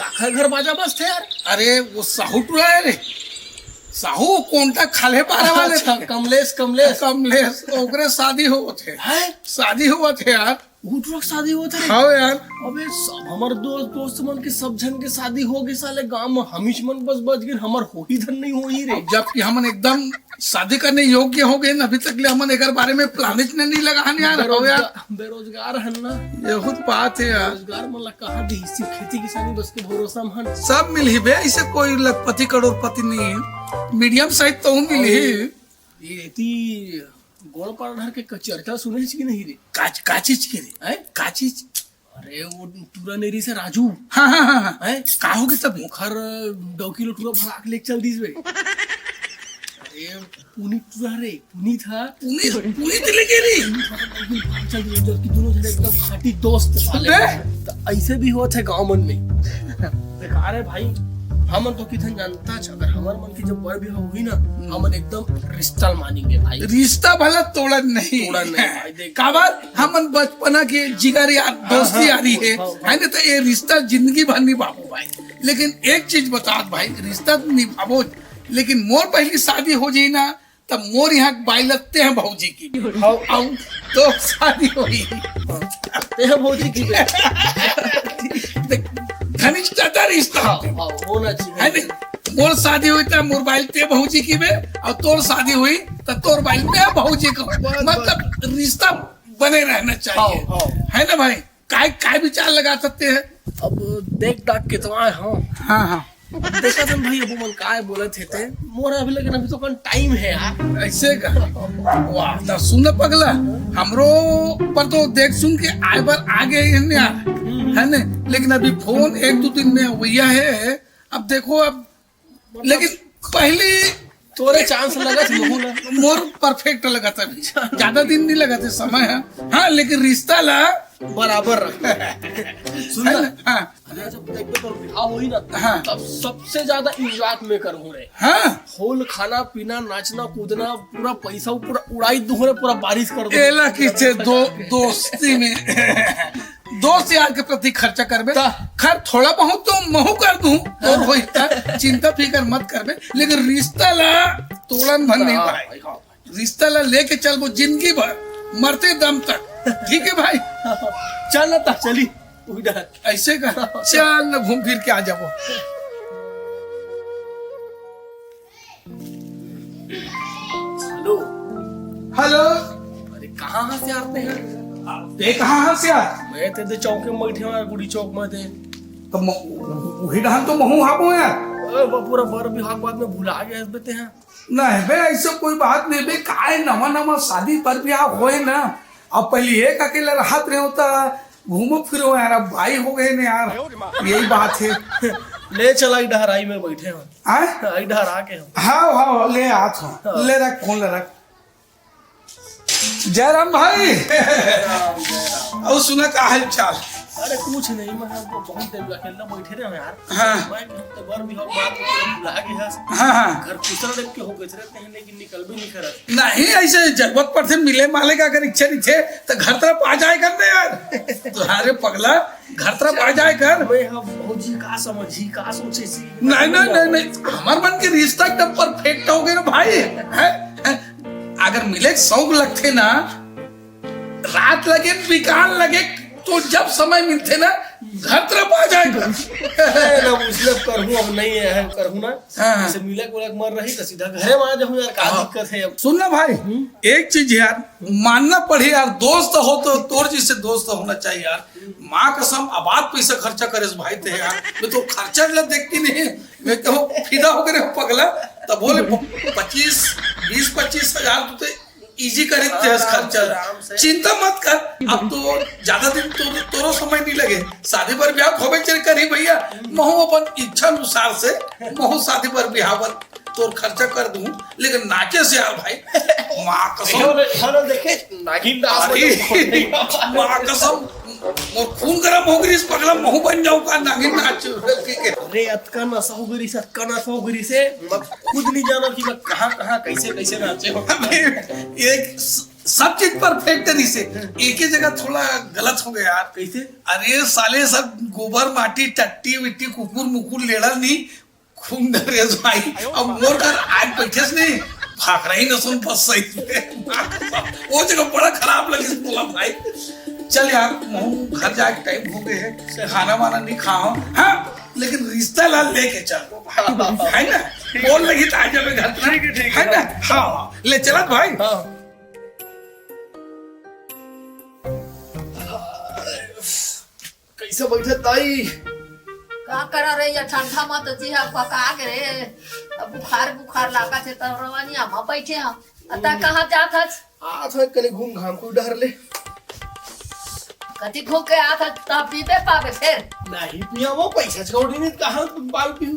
काका घर बाजा बसते यार। अरे वो साहू टुला है रे, साहू कोणता खाले पारा वाले अच्छा, कमलेश कमलेश कमलेश ओकरे शादी हुआ थे, है शादी हुआ थे यार। उठरक शादी होता है। हाँ यार, अबे सब हमार दोस्त मन के सब जन के शादी हो गई साले गांव में, हमीश मन बस बच गए, हमार हो ही धन नहीं हो ही रे। जबकि हमन एकदम शादी करने योग्य हो गए अभी तक ले हमन एक बारे में प्लानिट नहीं लगा यार। हो यार बेरोजगार है ना, ये खुद बात है यार। रोजगार मतलब कहाँ दी खेती किसानी बस के भरोसा में हन। सब मिल ही बे, ऐसे कोई लखपति करोड़पति नहीं है, मीडियम साइज तो मिल ही। ये ती गोड़ पार के चर्चा सुने कि नहीं रे? काचिच के रे, हैं? काचिच। अरे वो टूरा नेरी से राजू हाँ हाँ हाँ हाँ, है का हो गया तब? मुखर 2 किलो टूरा भगा के लेके चल दीस बे। अरे पुनीत टूरा रे, पुनीत था, पुनीत लेके रे। चल दीस जबकि दोनों जने एकदम खाटी दोस्त साले। तो ऐसे भी होत है गांव मन में। बेकार है भाई, हमन तो किधन जानता छ, अगर हमार मन की जब बर भी हुई ना, हमन एकदम रिश्ता मानेंगे भाई। रिश्ता भला तोड़न नहीं भाई, देख का बात हमन बचपना के जिगर यार दोस्ती यारी है ना, तो ये रिश्ता जिंदगी भर निभाबो भाई। लेकिन एक चीज बता भाई, रिश्ता तो निभाबो, लेकिन मोर पहली शादी हो जाई ना तब मोर यहाँ बाई लगते हैं भौजी की, तो शादी हुई ते भौजी की घनिष्ठता रिश्ता होना है चाहिए। नहीं। मोर शादी हुई तो मोर बाइल ते भौजी की में, और तोर शादी हुई तो तोर बाइल में भौजी को, मतलब रिश्ता बने रहना चाहिए, है ना भाई। काय विचार लगा सकते हैं। अब देख डाक के तो आए हाँ हाँ हाँ, देखा था भाई, अब मन काय बोले थे मोरा अभी, लेकिन अभी तो कौन टाइम है यार। ऐसे का वाह, तो सुन पगला हमरो पर तो देख सुन के आए बार आगे यार, है ना। लेकिन अभी फोन 1-2 दिन में हुआ है, अब देखो अब, लेकिन पहली तोरे चांस लगा था मोर परफेक्ट लगा था, ज्यादा दिन नहीं लगा था समय है। हाँ, लेकिन रिश्ता ला बराबर सुन ना, हाँ अरे जब देख तो बिहाव हुई ना, हाँ। तब सबसे ज्यादा इंजॉय में करूँ रे। हाँ, होल खाना पीना नाचना कूदना, पूरा पैसा पूरा उड़ाई दूं रे, पूरा बारिश कर दूं। एला किसे दोस्ती में दोस्त यार के प्रति खर्चा करबे, खैर थोड़ा बहुत तो महू कर दूं और होई था, चिंता फिकर मत करबे। लेकिन रिश्ता ला तोड़न भर नहीं भाई, रिश्ता ला लेके चल वो जिंदगी भर, मरते दम तक, ठीक है भाई। चल ना चली उधर, ऐसे का चल न घूम फिर के आ जाओ। हेलो हेलो, अरे कहाँ से आते हैं? ते कहाँ से आ? मैं ते चौक में बैठे हुआ गुड़ी चौक में थे, तो वही ढहान तो महू हापो यार। पूरा बर विभाग बाद में भुला गए बेते हैं। नहीं बे, ऐसा कोई बात नहीं बे, काय नवा शादी पर ब्याह होए ना, अब पहले एक अकेला राहत रहे होता, घूमो फिरो यार, अब भाई हो गए ना यार, यही बात है। ले चला डहराई में बैठे हैं, डहरा के हम। हाँ हाँ, ले आत हो, ले रख फोन ले रख। जयराम भाई, और सुना का हाल चाल? अरे कुछ नहीं, मैं बहुत देर अकेला बैठे रहे यार। हाँ। मैं तो बर भी हो बात में भुला गया। हाँ हाँ, घर कुसर देख के हो गए थे, लेकिन निकल भी नहीं कर। नहीं ऐसे जरूरत पड़ते मिले माले का, अगर इच्छा नहीं थे तो घर तरफ आ जाए करने यार, तुम्हारे पगला घर तरफ आ जाए कर। भौजी का समझी का सोचे सी। नहीं नहीं नहीं नहीं, हमारे मन के रिश्ता एकदम परफेक्ट हो गए ना भाई, है? अगर मिले शौक लगते ना, रात लगे विकाल लगे, तो जब समय मिलते ना घर तरफ आ जाएगा। मतलब करूँ अब नहीं है, करूँ ना हाँ। जैसे मिले को मर रही तो सीधा घरे में आ जाऊँ यार, क्या दिक्कत है अब। सुनना भाई, एक चीज यार मानना पड़े यार, दोस्त हो तो तोर जैसे दोस्त होना चाहिए यार। माँ कसम आबाद पैसा खर्चा करे भाई थे यार, मैं तो खर्चा देखती नहीं, मैं तो फिदा हो गए पगला। तब बोले 20-25 हजार तो इजी करे खर्चा, चिंता मत कर। अब तो ज्यादा दिन तोरो समय नहीं लगे, शादी पर ब्याह होबे चल करी भैया, महू अपन इच्छा अनुसार से महू शादी पर ब्याह पर तोर खर्चा कर दूं, लेकिन नाचे से यार भाई माँ कसम देखे नागिन माँ कसम और खून गरम हो गई, इस पगला महू बन जाऊं का नागिन नाच। अरे अतका नशा हो गई, अतका नशा हो गई से मैं खुद नहीं जाना कि मैं कहाँ कैसे नाचे हो। एक सब चीज परफेक्ट है से एक ही जगह थोड़ा गलत हो गया यार। कैसे? अरे साले सब गोबर माटी टट्टी विट्टी कुकुर मुकुर लेड़ा नहीं खून डरे भाई। अब मोर कर आज बैठे से नहीं भाग रही न सुन बस सही वो जगह बड़ा खराब लगे बोला भाई चल यार घर जाके टाइम हो गए है खाना वाना नहीं खाओ। हाँ लेकिन रिश्ता लाल लेके चल है ना बोल लगी तो आज घर है ना। हाँ ले चला भाई। कैसे बैठे ताई? का करा रही है ठंडा मत जी है पका के रे अब बुखार लागा छे त रवानिया में बैठे हम अता कहां जात हस आ थोड़े कने घूम घाम को डर ले कति घो के आत त पीबे पाबे फिर नहीं पिया वो पैसा छोड़ी नहीं कहां बाल पीऊ। ओ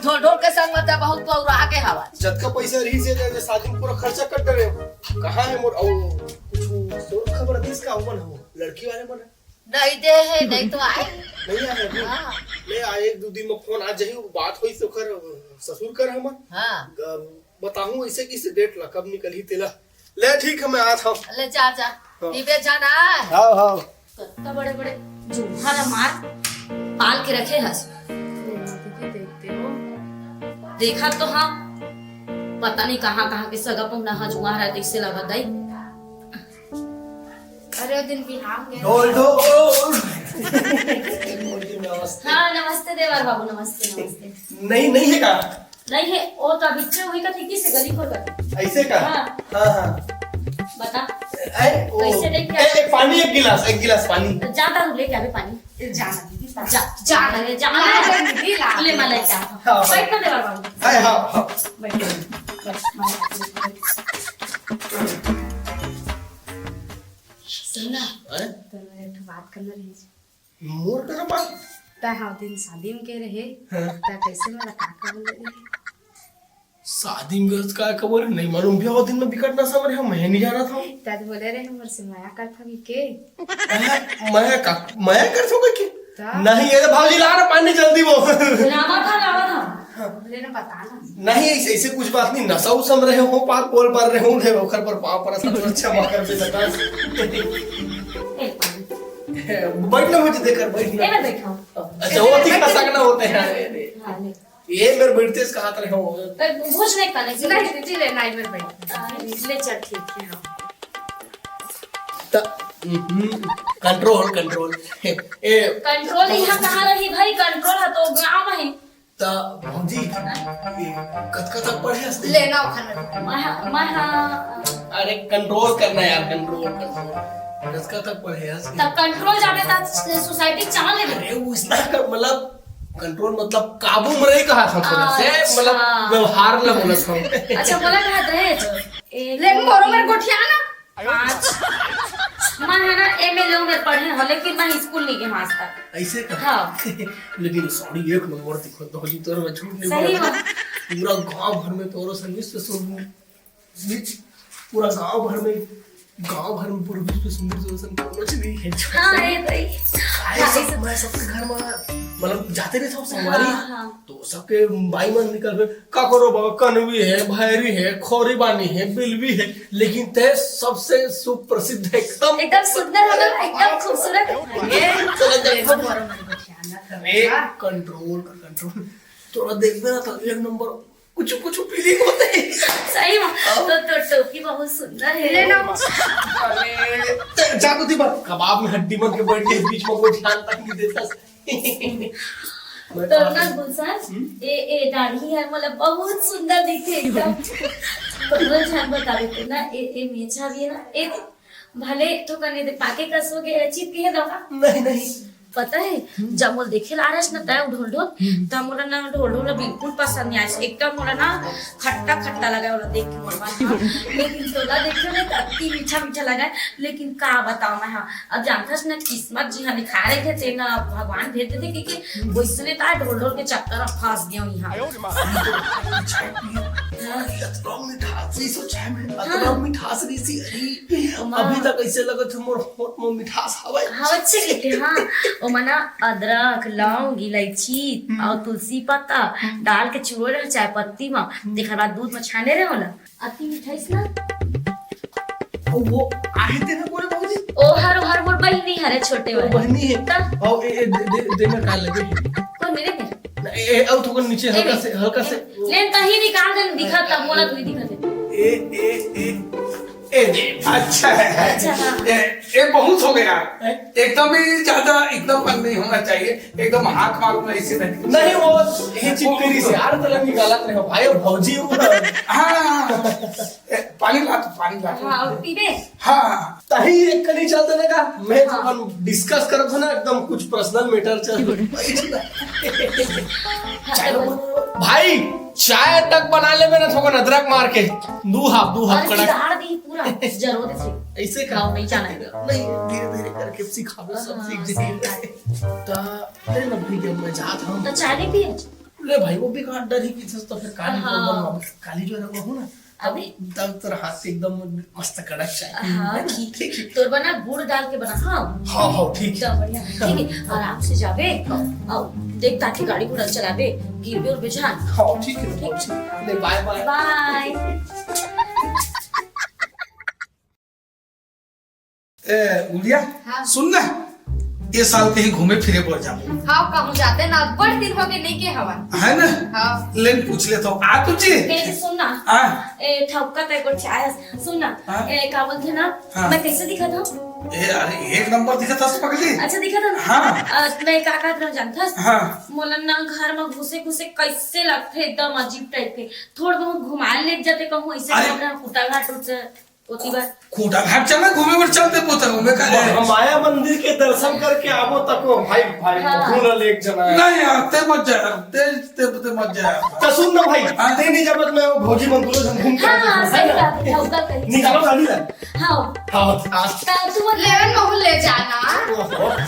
ढोल ढोल के संग मत बहुत पौरा आगे हवा जद का पैसा रही से दे शादी में पूरा खर्चा कर डरे कहां है मोर और कुछ सोर खबर दिस का मन हो लड़की वाले मन नहीं दे है नहीं तो आए नहीं आए अभी। हां ले आए एक दो दिन में फोन आ जाही बात होई तो कर ससुर कर हम हां बताऊं ऐसे किसे डेट ला कब निकली तेला ले ठीक है मैं आता हूं। ले जा जा पीबे जाना हां हां कितना बड़े बड़े जूहा ना मार पाल के रखे हस देखते हो देखा तो हाँ पता नहीं कहाँ के सगा पहुना हाँ जुआ रहा देखसे लगा दाई अरे दिन बिहार में ढोल ढोल हाँ नमस्ते देवर बाबू नमस्ते नमस्ते नहीं नहीं है का नहीं है वो तो अभी से हुई का ठीक से गली खोल कर ऐसे का हाँ। हां हां बता कैसे देख के पानी एक गिलास पानी जाता हूँ लेके अभी पानी जाना दीदी जाना दीदी ले मैं लेके आता हूँ बैठ ना देवर बाबू हां हां हां सुनना तो मैं एक बात करना रही मोर कर बात ता हाँ दिन शादी में के रहे ता कैसे मेरा काका बोल रहे शादी में का खबर नहीं मालूम भी दिन में बिकट ना समझ हम मैं नहीं जाना था तद बोले रहे हमर से माया करता भी के मैं कर सकूं कि नहीं ये भाजी ला ना पानी जल्दी वो लावा था बोले ना बताना नहीं ऐसे ऐसे कुछ बात नहीं नशा उसम रहे हो पाक बोल पर रहे हूं ओखर पर पांव पर सब अच्छा माकर पे सका बैठना मुझे देखकर बैठना मैं बैठा अच्छा वो ठीक का सकना होते हैं हां ले ये मेरे बैठते इस कहा रहे हो भोज नहीं करने से नहीं दीदी ले नाइट में बैठ ले चल ठीक है हां कंट्रोल कंट्रोल ए कंट्रोल यहाँ कहाँ रही भाई कंट्रोल है तो गाँव में ता भौजी कत तक पढ़े हस्ते लेना खाना मैं अरे कंट्रोल करना यार कंट्रोल कत तक पढ़े हस्ते तब कंट्रोल जाने तक सोसाइटी चला ले अरे वो इतना का मतलब कंट्रोल मतलब काबू में नहीं कहा था से मतलब व्यवहार ना बोला था अच्छा बोला कहा रहे लेकिन मोरो मेरे गोठिया ना मैं है ना एमएलए में पढ़े हो लेकिन मैं स्कूल नहीं गए आज तक ऐसे का हां लेकिन सॉरी एक नंबर दिखो तो जी तोर में झूठ नहीं सही बोला पूरा गांव भर में तोरो सर्विस पे सुन पूरा गांव भर में पूरा विश्व पे सुंदर सुदर्शन कुछ नहीं है हां ये भाई मैं सबके घर में मतलब जाते नहीं था संगवारी हाँ। तो सबके बाई मन निकल गए का करो बाबा कनवी है भैरी है खोरी बानी है बिलवी है लेकिन ते सबसे सुप्रसिद्ध है एकदम सुंदर हो गया एकदम खूबसूरत ये चलो देखो मोरो मेरे गोठिया ना एक कंट्रोल थोड़ा देखना था एक नंबर कुछ फीलिंग होते हैं सही में तो टोपी बहुत सुंदर है लेना अरे जाको दी बात कबाब में हड्डी मत के बैठ के बीच में कोई ध्यान तक नहीं देता तो ना गुलशन ए दाढ़ी है मतलब बहुत सुंदर दिखते एकदम तो ध्यान बता देते ना ए मेछा भी है ना ए भले तो करने दे पाके कसोगे चिपके है दवा नहीं पता है जब मोल देखे ला रहा है ना तय ढोल ढोल तब मोला ना ढोल ढोल बिल्कुल पसंद नहीं आया एकदम मोला ना खट्टा लगा वाला देख के मोला लेकिन तोला देखे ना अति मीठा लगा लेकिन का बताओ मैं हाँ अब जानता ना किस्मत जी हाँ लिखा रहे थे तेना भगवान भेज देते क्योंकि वैसने ता ढोल ढोल के चक्कर में फंस गया यहाँ मिठास रही सी अभी तक ऐसे लगा था मोर होठ में मिठास हवा हाँ अच्छे लिखे हाँ ओ मना अदरक लौंग इलायची और तुलसी पत्ता डाल के चुरो रहे चाय पत्ती में देखा बाद दूध में छाने रहे होला अति मिठाई ना वो आहे ते ना कोण भाऊजी ओ हर मोर बहिणी हरे छोटे वाले बहनी है तब और दे में का लगे कौन मेरे में ए और थोड़ा नीचे हल्का से लेन तही निकाल दे दिखा तब मोला तू दिखा दे ए अच्छा है अच्छा हाँ ये बहुत हो गया एकदम ही ज्यादा एकदम बंद नहीं होना चाहिए एकदम हाथ मार में ऐसे नहीं वो हे चिपकरी से यार तला निकालत रहे भाई और भौजी हाँ पानी ला हाँ पीबे हाँ तही एक कनी चलते ना का मैं अपन डिस्कस करत ना एकदम कुछ पर्सनल मैटर चल भाई चाय तक बना ले मैंने थोड़ा अदरक मार के दू हाफ अरे कड़क बिगाड़ दी पूरा जरूरत से ऐसे खाओ नहीं जाना है नहीं धीरे धीरे करके सिखाओ सब सीख जाएंगे तो अरे ना भाई जब मैं जात हूं तो चाय नहीं पिए ले भाई वो भी काट डर ही की तो फिर काली हाँ। प्रॉब्लम काली जो है ना वो ना अभी तब तेरा हाथ से एकदम मस्त कड़क चाय हाँ ठीक है तो बना गुड़ डाल के बना हाँ हाँ ठीक है एकदम बढ़िया ठीक है आराम से जाबे और देख ताकि गाड़ी घोड़ा चलाबे गिरबे और बेजान हाँ ठीक है ले बाय बाय बाय गुड़िया हाँ। सुन ना ये साल कहीं घूमे फिरे पर जाओ हाँ कहूँ जाते ना बड़ दिन हो गए नहीं के हवन है ना हाँ लेन पूछ लेता हूँ आ तुझे ए सुन ना हाँ ए ठपका ते को चाय सुन ना हाँ। का बोलते ना हाँ। मैं कैसे दिखा था अरे एक नंबर दिखा था पगली अच्छा दिखा था ना हाँ। मैं का कहत जानता हाँ मोलन ना घर में घुसे घुसे कैसे लगते एकदम अजीब टाइप के थोड़ा बहुत घुमाए ले जाते कहूँ ऐसे अरे। अपना कुटा घाट से होती बात खूटा घाट चलना घूमे पर चलते पोते घूमे का माया मंदिर के दर्शन करके आवो तक भाई भाई हाँ। पूरा लेक जना है नहीं यार ते मत जा ते मत जा तो सुन ना भाई हाँ। ते नहीं जब मैं भौजी मंगलो जन घूम के हाँ सही बात है ठपका कही निकालो गाड़ी ला हाँ हाँ तू लेवन महू ले जाना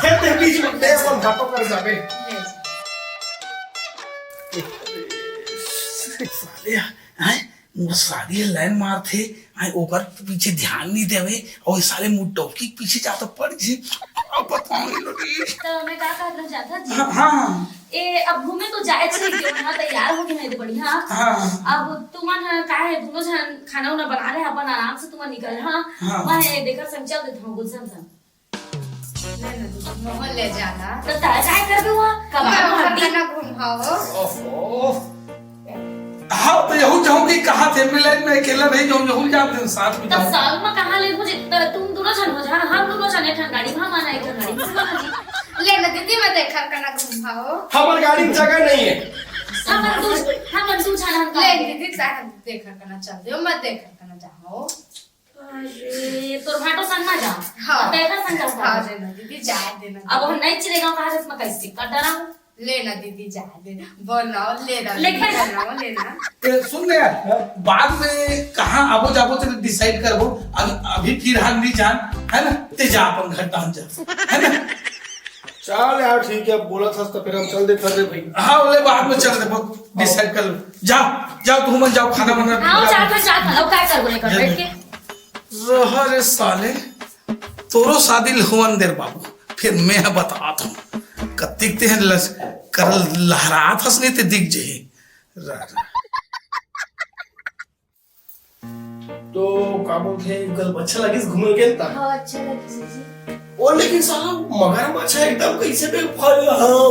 फिर ते बीच में ते अपन घाटो कर जाबे साले हैं वो सारी लाइन मार थे आई ओकर पीछे ध्यान नहीं देवे और साले मुंह टोकी पीछे जाता पड़ जी अब बताऊं लगी तो मैं का कहत जाता जी हाँ ए अब घूमे तो जाए छे क्यों ना तैयार हो के नहीं तो बढ़िया हाँ अब तुमन का है दोनों जन खाना उना बना रहे अपन आराम से तुमन निकल हाँ हाँ। मैं देखा संग चल देता हूँ गुलशन संग महू ले जाना तो चाय कर दूँ कब हड्डी ना घूमाओ हाँ तो यहू जाऊँ कि कहाँ थे मिलन में अकेला नहीं जाऊँ यहू जाते हैं साथ में तब जाऊँ साल में कहाँ ले मुझे तुम दोनों जन हो जा हम दोनों जन एक गाड़ी में माना एक गाड़ी ले ना दीदी मैं देखा करना घूमाओ हमार गाड़ी में जगह नहीं है हम दू जन ले दीदी चाहे देखा करना चल दो मैं देखा करना जाओ अरे तोर भाटो संग ना जा हाँ। देखा संग जा हाँ देना दीदी जाए देना अब हम नहीं चलेगा कहाँ से इसमें कैसे कर डरा लेना दीदी जाए देना बनाओ लेना लेके बनाओ लेना सुन ले यार बाद में कहाँ आबो जाबो तो डिसाइड करबो अभी फिलहाल नहीं जान है ना ते जा अपन घर तक जा है ना चल यार ठीक है बोला था तो फिर हम चल दे कर दे भाई हाँ बोले बाद में चल दे डिसाइड कर लो जाओ जाओ तुम मन जाओ खाना बना हाँ जाकर अब क्या कर बोले कर बैठ के रहा रे साले तोरो शादी हुवन देर बाबू फिर मैं बताता हूँ कत्तिक ते कर लहरात हंसने ते दिख जही तो का बोलते हैं कल अच्छा लगी घूमने के था हाँ अच्छा लगे जी और लेकिन साला मगरमच्छ एकदम कैसे पे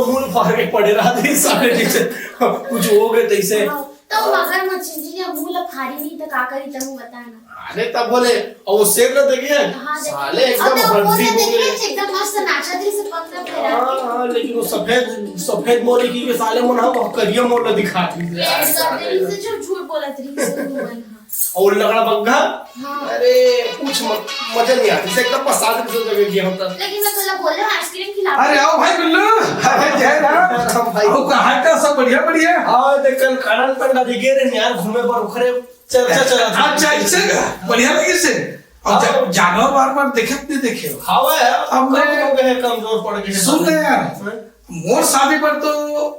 मूल फाड़ के पड़े रहा थे सारे जैसे कुछ हो गए तैसे तो मगर मत जी अब भूल फाड़ी नहीं तो का करी तू बता ना अरे तब बोले और वो शेर ना देखिए साले एकदम हड्डी हो गए एकदम मस्त नाचा दी से पंखा फेरा हाँ लेकिन वो सफेद मोरी की के साले मन हम करिया मोर दिखा से जो झूठ बोला थी और लगड़ा बग्घा अरे कुछ मजा नहीं आती एकदम पसाद से जगह गया होता लेकिन मैं तो बोल रहा हूं आइसक्रीम खिला अरे आओ भाई गुल्लू अरे जय राम भाई आओ कहाँ का सब बढ़िया बढ़िया हाँ देख कल कानन पंडा दिखे रे यार घूमे पर उखरे चर्चा चला था अच्छा इससे बढ़िया लगी से और जानवर बार बार देखे नहीं देखे हवा है अब मैं- हो गए कमजोर पड़ गए सुन ले यार मोर शादी पर तो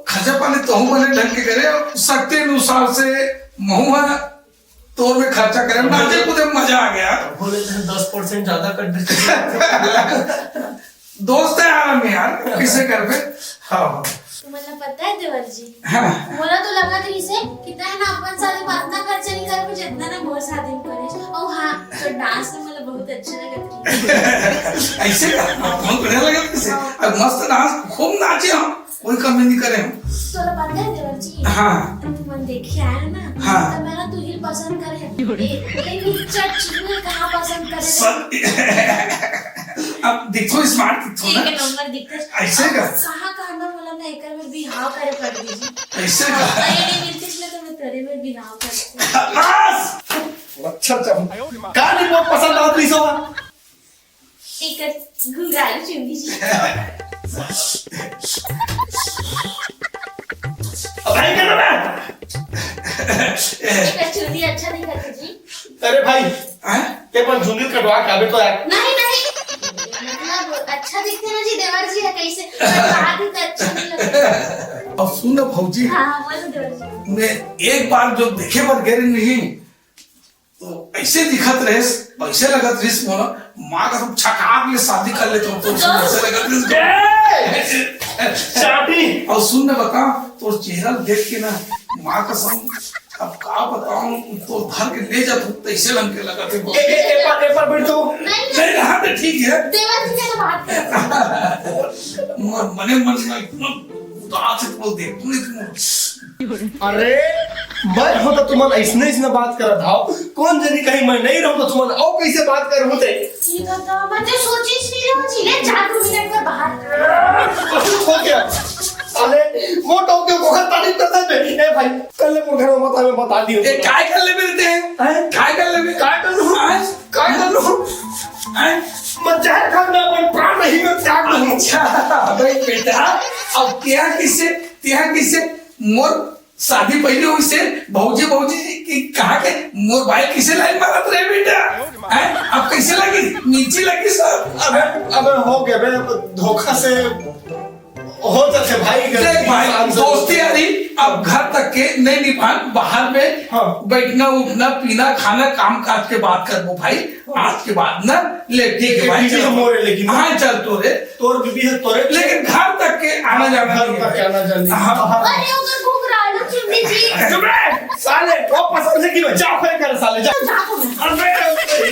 खर्चा पानी तो हूँ बने ढंग के करे और सकते अनुसार से महू है तो में खर्चा करे नाचे कूदे मजा आ गया बोले थे 10% ज्यादा कर देते दोस्त है यार यार किसे कर पे हाँ तुम्हाला पता है देवर जी हाँ मला तो लगा था इसे कितना है ना अपन सारे बात ना खर्चा नहीं कर जितना ना मोर शादी में करे और हाँ तो डांस में मला बहुत बहुत अच्छा लगा। ऐसे बहुत बढ़िया लगा कैसे अब मस्त डांस खूब नाचे हम कोई कमी नहीं करे हम तोला बात है देवर जी। हाँ तू मन देखे आया ना। हाँ। तो मेरा तू ही पसंद करे। एक चर्च में कहाँ पसंद करे? सब अब देखो स्मार्ट दिखो एक ना नंबर दिखते। ऐसे का कहाँ कहाँ ना बोला ना एक में भी हाँ करे कर दीजिए। ऐसे का नहीं मिलती इसलिए तो मैं तेरे में भी हाँ करती। बस अच्छा अच्छा का नहीं बहुत पसंद आवत नहीं सो एक घुंघराली चुंगी जी। भाई क्या ना एक चुंगी अच्छा नहीं करते जी। अरे भाई हैं? ये पर झुंगी कटवा के अबे तो यार नहीं मतलब अच्छा दिखते ना जी देवर जी है कैसे बात ही तो अच्छा नहीं लगता। अब सुनो भौजी हाँ बोलो देवर जी। मैं एक बार जो देखे पर गए नहीं तो ऐसे दिखत रहे ऐसे लगत रही मोला माँ का सब छका के शादी कर लेते हो तो ऐसे लगत रही चाटी और सुन न बता तो चेहरा देख के ना माँ का सब अब का बताऊं तो धर के ले जा तो ऐसे लग के लगा थे एक बार बैठ तो नहीं रहा तो ठीक है देवर जी से बात कर। मने मन में इतना उदास है तो देखूं नहीं अरे मैं हो तो तुमन ऐसने ऐसने बात करत हाओ कौन जनी कहीं मैं नहीं रहूं तो तुमन और कैसे बात कर होते ठीक है तो मैं तो सोची ही नहीं रहा जी ले जा 2 मिनट में बाहर। हो गया अरे मोट हो के बहुत तारीफ करता है ए भाई कल को घर में मैं बता दियो ए काय कर ले मेरे हैं? काय कर ले मेरे काय कर लूं काय कर लूं मैं जहर खाना अपन प्राण नहीं में त्याग दूं अच्छा अबे बेटा अब क्या किसे मोर शादी पहले हुई से भौजी की कहा के मोर भाई किसे लाइन मारत रहे बेटा हैं अब कैसे लगी नीचे लगी सब अबे हो गया बे धोखा से हो जाते भाई देख भाई दोस्ती यारी अब घर तक के नहीं निभान बाहर में हाँ। बैठना उठना पीना खाना काम काज के बात कर वो भाई आज के बाद ना ले ठीक है भाई बीवी चलो मोरे लेकिन हाँ चल तो रे तोर बीबी है तोरे लेकिन घर तक के आना जाना घर नहीं तक है। आना जाना हाँ। अरे उधर घुंघराली चुन्नी जी। चुप रह साले वो पसंद से क्यों जाओ फिर कर साले जाओ जा तो मैं। अबे